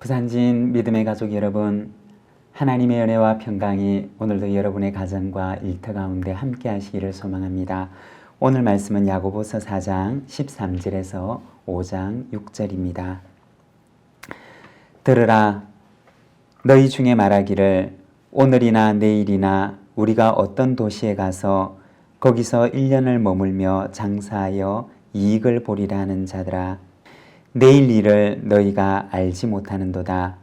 부산진 믿음의 가족 여러분, 하나님의 은혜와 평강이 오늘도 여러분의 가정과 일터 가운데 함께 하시기를 소망합니다. 오늘 말씀은 야고보서 4장 13절에서 5장 6절입니다. 들으라, 너희 중에 말하기를 오늘이나 내일이나 우리가 어떤 도시에 가서 거기서 1년을 머물며 장사하여 이익을 보리라 하는 자들아, 내일 일을 너희가 알지 못하는도다.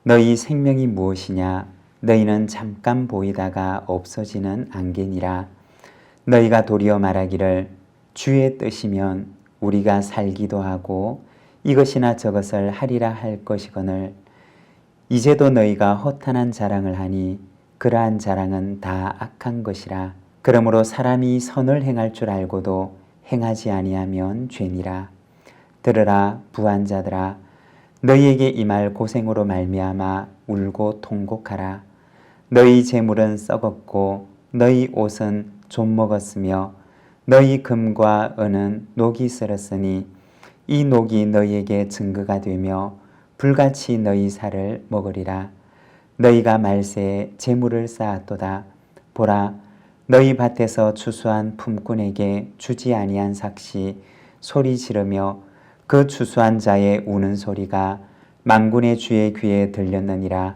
너희 생명이 무엇이냐? 너희는 잠깐 보이다가 없어지는 안개니라. 너희가 도리어 말하기를 주의 뜻이면 우리가 살기도 하고 이것이나 저것을 하리라 할 것이거늘 이제도 너희가 허탄한 자랑을 하니 그러한 자랑은 다 악한 것이라. 그러므로 사람이 선을 행할 줄 알고도 행하지 아니하면 죄니라. 들으라 부한 자들아, 너희에게 임할 고생으로 말미암아 울고 통곡하라. 너희 재물은 썩었고 너희 옷은 좀 먹었으며 너희 금과 은은 녹이 쓸었으니 이 녹이 너희에게 증거가 되며 불같이 너희 살을 먹으리라. 너희가 말세에 재물을 쌓았도다. 보라, 너희 밭에서 추수한 품꾼에게 주지 아니한 삭시 소리 지르며 그 추수한 자의 우는 소리가 만군의 주의 귀에 들렸느니라.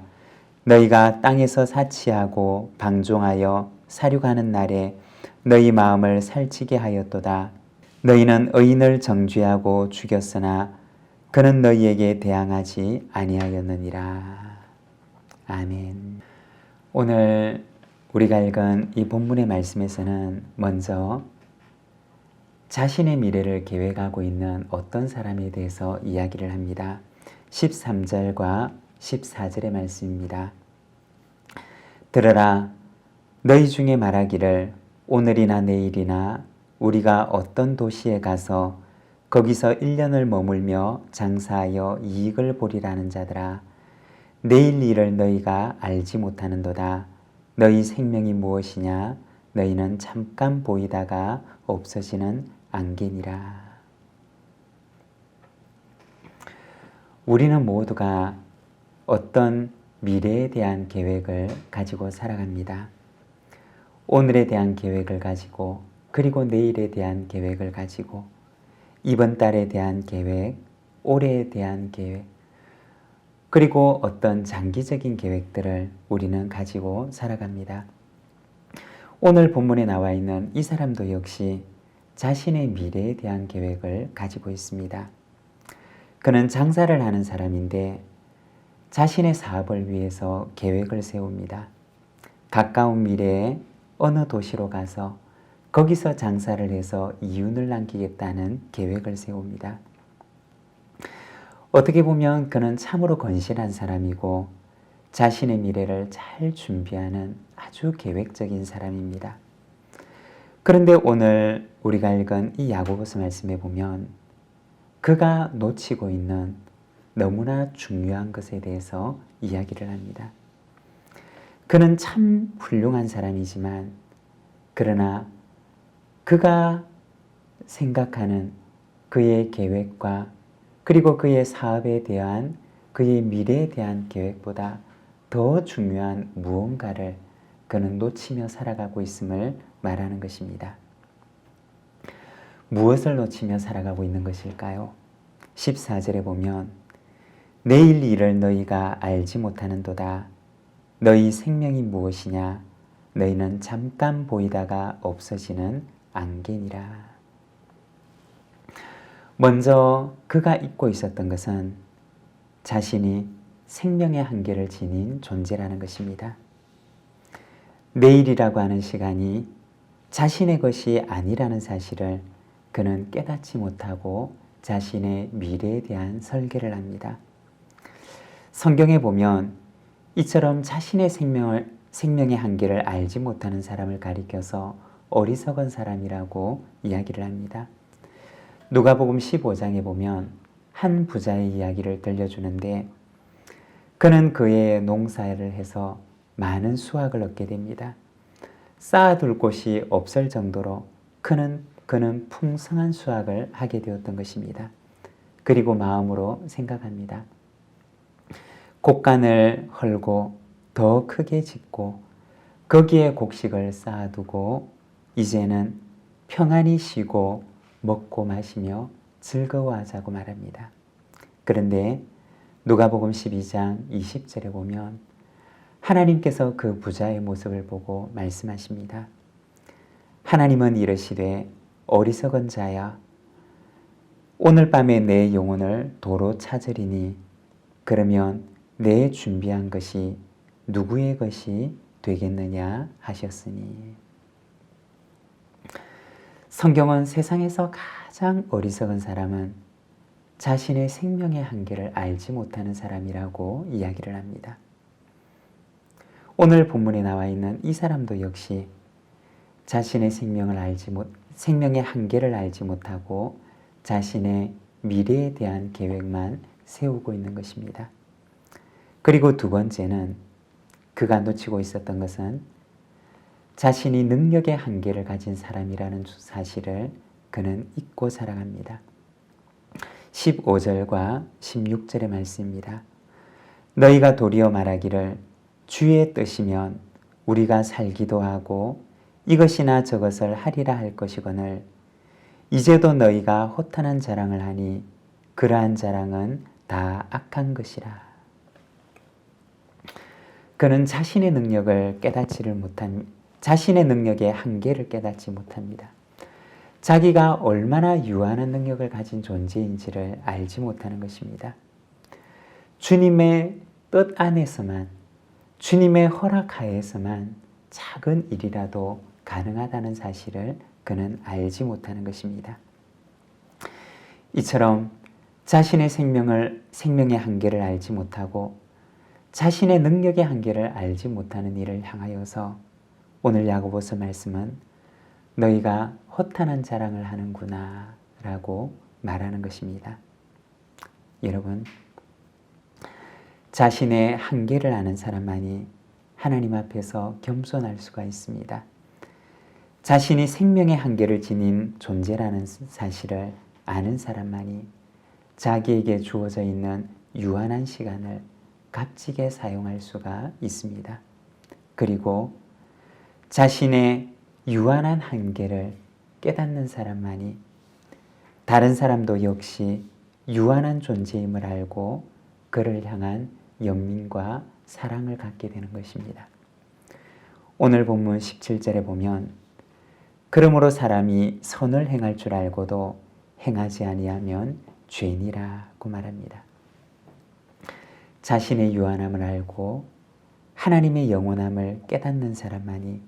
너희가 땅에서 사치하고 방종하여 사륙하는 날에 너희 마음을 살찌게 하였도다. 너희는 의인을 정죄하고 죽였으나 그는 너희에게 대항하지 아니하였느니라. 아멘. 오늘 우리가 읽은 이 본문의 말씀에서는 먼저 자신의 미래를 계획하고 있는 어떤 사람에 대해서 이야기를 합니다. 13절과 14절의 말씀입니다. 들으라, 너희 중에 말하기를 오늘이나 내일이나 우리가 어떤 도시에 가서 거기서 1년을 머물며 장사하여 이익을 보리라는 자들아, 내일 일을 너희가 알지 못하는도다. 너희 생명이 무엇이냐? 너희는 잠깐 보이다가 없어지는 안개니라. 우리는 모두가 어떤 미래에 대한 계획을 가지고 살아갑니다. 오늘에 대한 계획을 가지고, 그리고 내일에 대한 계획을 가지고, 이번 달에 대한 계획, 올해에 대한 계획, 그리고 어떤 장기적인 계획들을 우리는 가지고 살아갑니다. 오늘 본문에 나와 있는 이 사람도 역시 자신의 미래에 대한 계획을 가지고 있습니다. 그는 장사를 하는 사람인데 자신의 사업을 위해서 계획을 세웁니다. 가까운 미래에 어느 도시로 가서 거기서 장사를 해서 이윤을 남기겠다는 계획을 세웁니다. 어떻게 보면 그는 참으로 건실한 사람이고 자신의 미래를 잘 준비하는 아주 계획적인 사람입니다. 그런데 오늘 우리가 읽은 이 야고보서 말씀에 보면 그가 놓치고 있는 너무나 중요한 것에 대해서 이야기를 합니다. 그는 참 훌륭한 사람이지만 그러나 그가 생각하는 그의 계획과 그리고 그의 사업에 대한 그의 미래에 대한 계획보다 더 중요한 무언가를 그는 놓치며 살아가고 있음을 말하는 것입니다. 무엇을 놓치며 살아가고 있는 것일까요? 14절에 보면 내일 일을 너희가 알지 못하는도다. 너희 생명이 무엇이냐? 너희는 잠깐 보이다가 없어지는 안개니라. 먼저 그가 잊고 있었던 것은 자신이 생명의 한계를 지닌 존재라는 것입니다. 내일이라고 하는 시간이 자신의 것이 아니라는 사실을 그는 깨닫지 못하고 자신의 미래에 대한 설계를 합니다. 성경에 보면 이처럼 자신의 생명의 한계를 알지 못하는 사람을 가리켜서 어리석은 사람이라고 이야기를 합니다. 누가복음 15장에 보면 한 부자의 이야기를 들려주는데 그는 그의 농사를 해서 많은 수확을 얻게 됩니다. 쌓아둘 곳이 없을 정도로 그는 풍성한 수확을 하게 되었던 것입니다. 그리고 마음으로 생각합니다. 곡간을 헐고 더 크게 짓고 거기에 곡식을 쌓아두고 이제는 평안히 쉬고 먹고 마시며 즐거워하자고 말합니다. 그런데 누가복음 12장 20절에 보면 하나님께서 그 부자의 모습을 보고 말씀하십니다. 하나님은 이르시되 어리석은 자야 오늘 밤에 내 영혼을 도로 찾으리니 그러면 내 준비한 것이 누구의 것이 되겠느냐 하셨으니. 성경은 세상에서 가장 어리석은 사람은 자신의 생명의 한계를 알지 못하는 사람이라고 이야기를 합니다. 오늘 본문에 나와 있는 이 사람도 역시 자신의 생명의 한계를 알지 못하고 자신의 미래에 대한 계획만 세우고 있는 것입니다. 그리고 두 번째는 그가 놓치고 있었던 것은 자신이 능력의 한계를 가진 사람이라는 사실을 그는 잊고 살아갑니다. 15절과 16절의 말씀입니다. 너희가 도리어 말하기를 주의 뜻이면 우리가 살기도 하고 이것이나 저것을 하리라 할 것이거늘 이제도 너희가 허탄한 자랑을 하니 그러한 자랑은 다 악한 것이라. 그는 자신의 능력의 한계를 깨닫지 못합니다. 자기가 얼마나 유한한 능력을 가진 존재인지를 알지 못하는 것입니다. 주님의 뜻 안에서만, 주님의 허락하에서만 작은 일이라도 가능하다는 사실을 그는 알지 못하는 것입니다. 이처럼 자신의 생명의 한계를 알지 못하고 자신의 능력의 한계를 알지 못하는 이를 향하여서 오늘 야고보서 말씀은 너희가 허탄한 자랑을 하는구나 라고 말하는 것입니다. 여러분, 자신의 한계를 아는 사람만이 하나님 앞에서 겸손할 수가 있습니다. 자신이 생명의 한계를 지닌 존재라는 사실을 아는 사람만이 자기에게 주어져 있는 유한한 시간을 값지게 사용할 수가 있습니다. 그리고 자신의 유한한 한계를 깨닫는 사람만이 다른 사람도 역시 유한한 존재임을 알고 그를 향한 연민과 사랑을 갖게 되는 것입니다. 오늘 본문 17절에 보면 그러므로 사람이 선을 행할 줄 알고도 행하지 아니하면 죄니라고 말합니다. 자신의 유한함을 알고 하나님의 영원함을 깨닫는 사람만이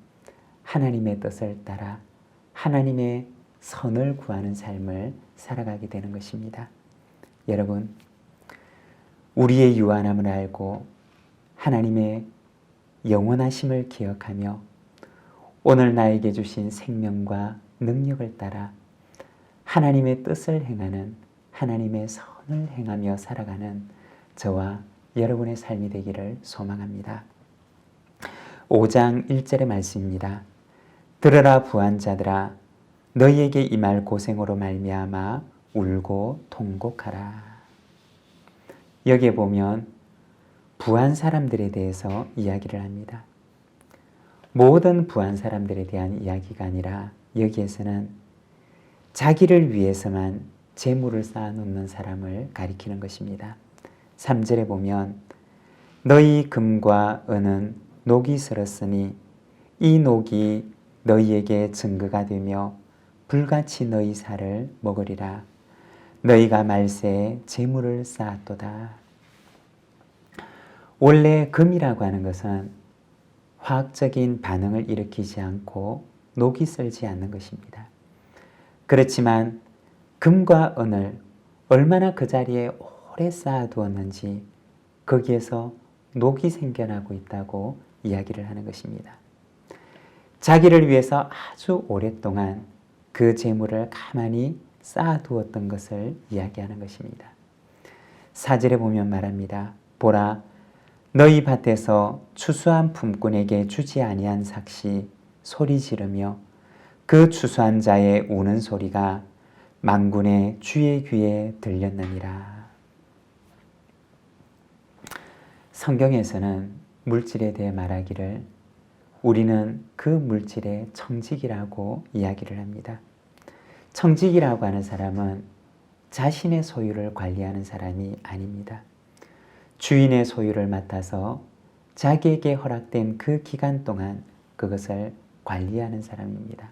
하나님의 뜻을 따라 하나님의 선을 구하는 삶을 살아가게 되는 것입니다. 여러분, 우리의 유한함을 알고 하나님의 영원하심을 기억하며 오늘 나에게 주신 생명과 능력을 따라 하나님의 뜻을 행하는, 하나님의 선을 행하며 살아가는 저와 여러분의 삶이 되기를 소망합니다. 5장 1절의 말씀입니다. 들으라 부한자들아 너희에게 임할 고생으로 말미암아 울고 통곡하라. 여기에 보면 부한 사람들에 대해서 이야기를 합니다. 모든 부한 사람들에 대한 이야기가 아니라 여기에서는 자기를 위해서만 재물을 쌓아놓는 사람을 가리키는 것입니다. 3절에 보면 너희 금과 은은 녹이 슬었으니 이 녹이 너희에게 증거가 되며 불같이 너희 살을 먹으리라. 너희가 말세에 재물을 쌓았도다. 원래 금이라고 하는 것은 화학적인 반응을 일으키지 않고 녹이 슬지 않는 것입니다. 그렇지만 금과 은을 얼마나 그 자리에 오래 쌓아두었는지 거기에서 녹이 생겨나고 있다고 이야기를 하는 것입니다. 자기를 위해서 아주 오랫동안 그 재물을 가만히 쌓아두었던 것을 이야기하는 것입니다. 4절에 보면 말합니다. 보라, 너희 밭에서 추수한 품꾼에게 주지 아니한 삭시 소리 지르며 그 추수한 자의 우는 소리가 만군의 주의 귀에 들렸느니라. 성경에서는 물질에 대해 말하기를 우리는 그 물질의 청직이라고 이야기를 합니다. 청직이라고 하는 사람은 자신의 소유를 관리하는 사람이 아닙니다. 주인의 소유를 맡아서 자기에게 허락된 그 기간 동안 그것을 관리하는 사람입니다.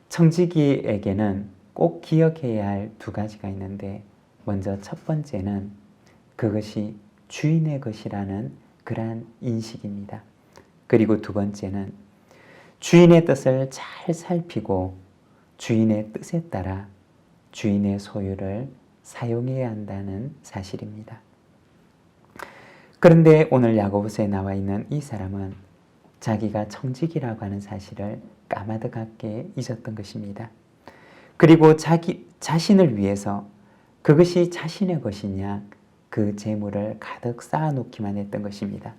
청지기에게는 꼭 기억해야 할 두 가지가 있는데, 먼저 첫 번째는 그것이 주인의 것이라는 그러한 인식입니다. 그리고 두 번째는 주인의 뜻을 잘 살피고 주인의 뜻에 따라 주인의 소유를 사용해야 한다는 사실입니다. 그런데 오늘 야고보서에 나와 있는 이 사람은 자기가 청직이라고 하는 사실을 까마득하게 잊었던 것입니다. 그리고 자신을 위해서 그것이 자신의 것이냐 그 재물을 가득 쌓아놓기만 했던 것입니다.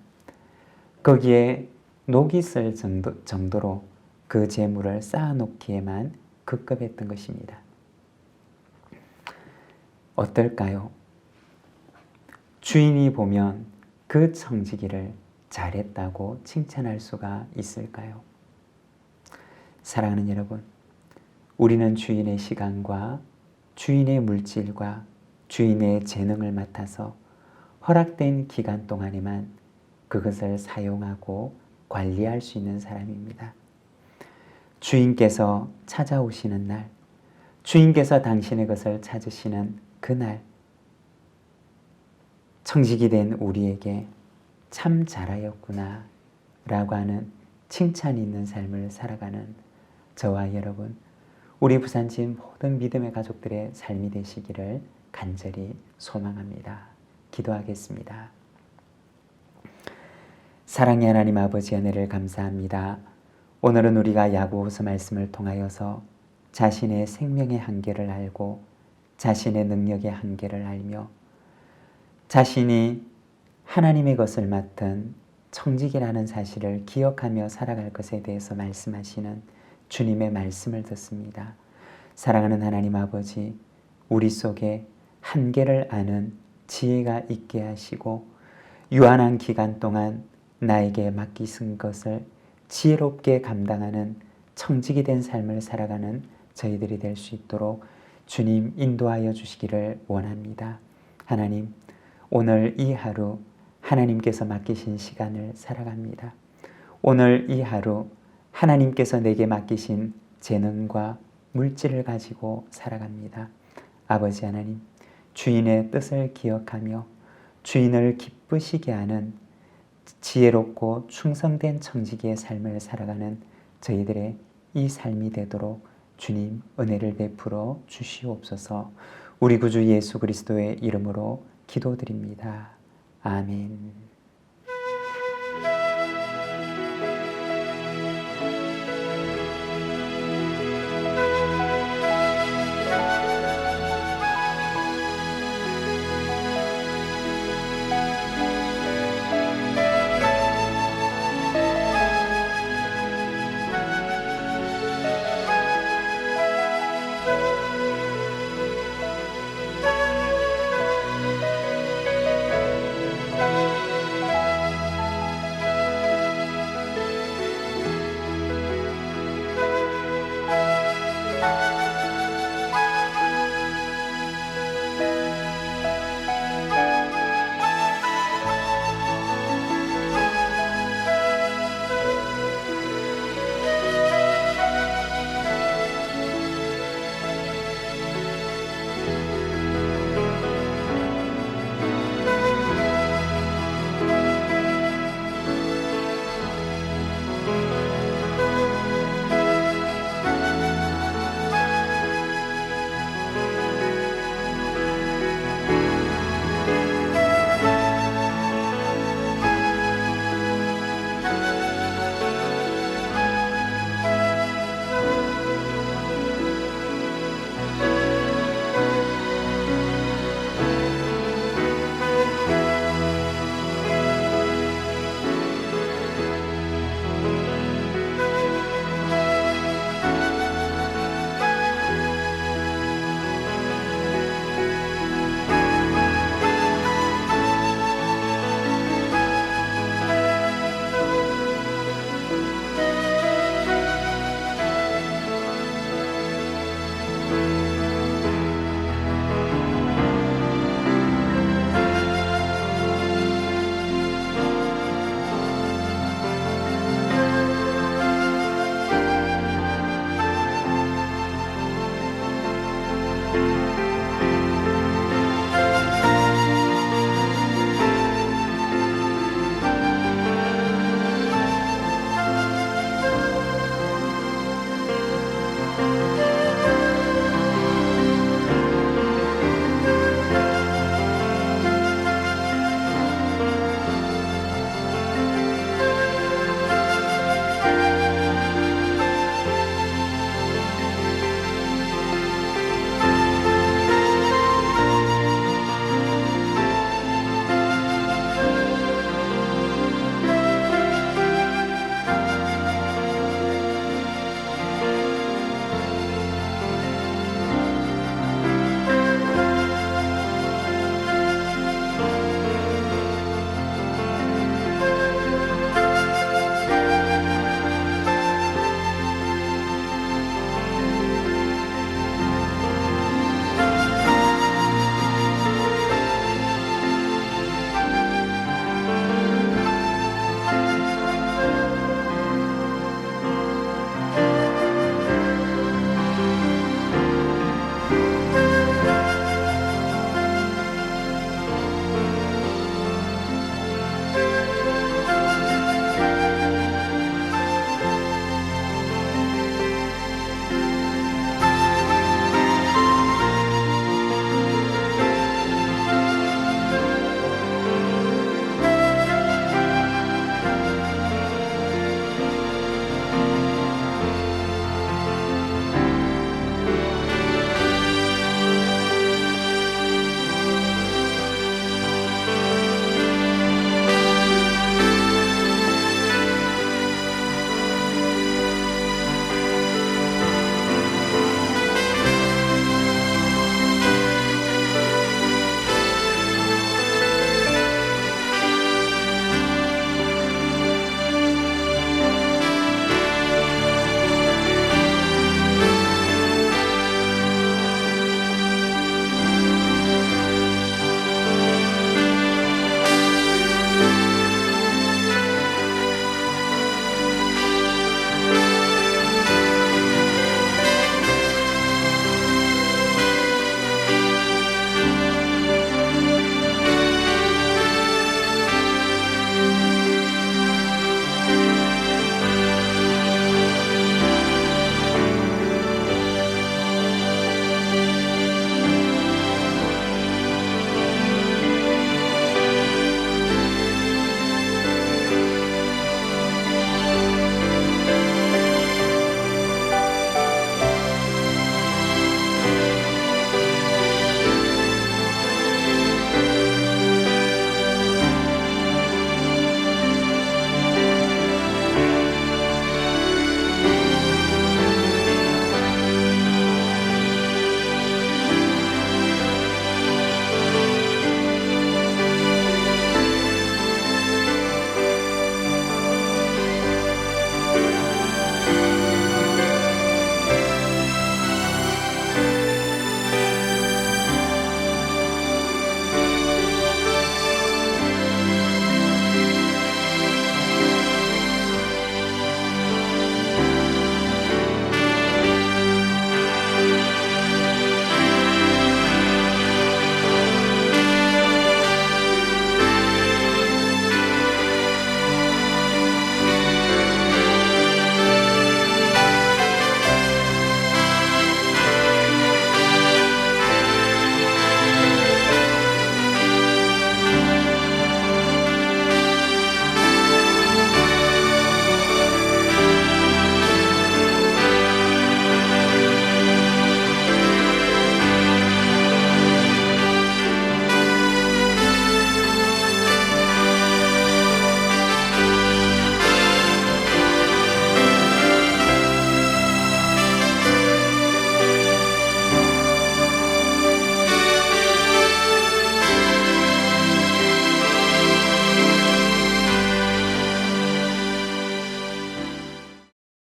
거기에 녹이 쓸 정도로 그 재물을 쌓아놓기에만 급급했던 것입니다. 어떨까요? 주인이 보면 그 청지기를 잘했다고 칭찬할 수가 있을까요? 사랑하는 여러분, 우리는 주인의 시간과 주인의 물질과 주인의 재능을 맡아서 허락된 기간 동안에만 그것을 사용하고 관리할 수 있는 사람입니다. 주인께서 찾아오시는 날, 주인께서 당신의 것을 찾으시는 그날, 청직이 된 우리에게 참 잘하였구나 라고 하는 칭찬이 있는 삶을 살아가는 저와 여러분, 우리 부산진 모든 믿음의 가족들의 삶이 되시기를 간절히 소망합니다. 기도하겠습니다. 사랑의 하나님 아버지, 은혜를 감사합니다. 오늘은 우리가 야고보서 말씀을 통하여서 자신의 생명의 한계를 알고 자신의 능력의 한계를 알며 자신이 하나님의 것을 맡은 청직이라는 사실을 기억하며 살아갈 것에 대해서 말씀하시는 주님의 말씀을 듣습니다. 사랑하는 하나님 아버지, 우리 속에 한계를 아는 지혜가 있게 하시고 유한한 기간 동안 나에게 맡기신 것을 지혜롭게 감당하는 청직이 된 삶을 살아가는 저희들이 될 수 있도록 주님 인도하여 주시기를 원합니다. 하나님, 오늘 이 하루 하나님께서 맡기신 시간을 살아갑니다. 오늘 이 하루 하나님께서 내게 맡기신 재능과 물질을 가지고 살아갑니다. 아버지 하나님, 주인의 뜻을 기억하며 주인을 기쁘시게 하는 지혜롭고 충성된 청지기의 삶을 살아가는 저희들의 이 삶이 되도록 주님 은혜를 베풀어 주시옵소서. 우리 구주 예수 그리스도의 이름으로 기도드립니다. 아멘.